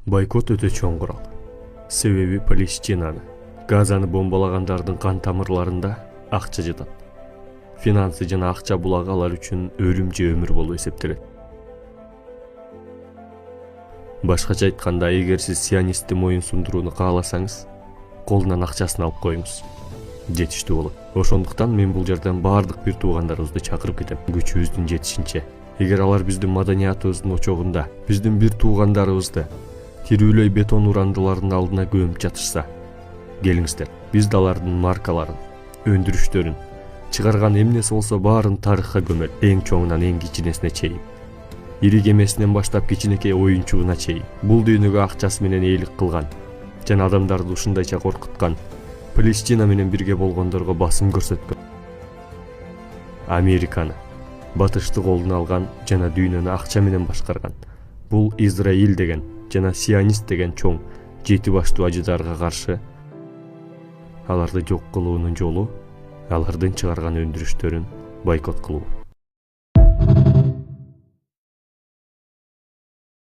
Бойкот өтө чоң курал. Себеби Палестинаны, Газаны бомбалагандардын кан тамырларында акча жатат. Финансы жана акча булагы алар үчүн өлүм же өмүр болуп эсептелет. Башкача айтканда, эгер сиз сионистти моюн сундурууну кааласаңыз, колунан акчасын алып коюңуз. Жетиштүү болот. Ошондуктан мен бул жерден баардык бир туугандарыбызды чакырып кетем, күчүбүздүн жетишинче. Эгер алар биздин маданиятыбыздын очогунда, биздин бир туугандарыбызды тирүүлөй бетон урандылардын алдына көмүп жатышса, келиңиздер, биз да алардын маркаларын, өндүрүштөрүн, чыгарган эмнеси болсо баарын тарыхка көмөлү, эң чоңунан эң кичинесине чейин. Ири кемесинен баштап кичинекей оюнчугуна чейин. Бул дүйнөгө акчасы менен ээлик кылган жана адамдарды ушундайча коркуткан, Палестина менен бирге болгондорго басым көрсөткөн, Американы батышты колуна алган жана дүйнөнү акча менен башкарган бул Израиль деген жана сионист деген чоң жети баштуу ажыдарга каршы аларды жок кылуунун жолу алардын чыгарган өндүрүштөрүн бойкот кылуу.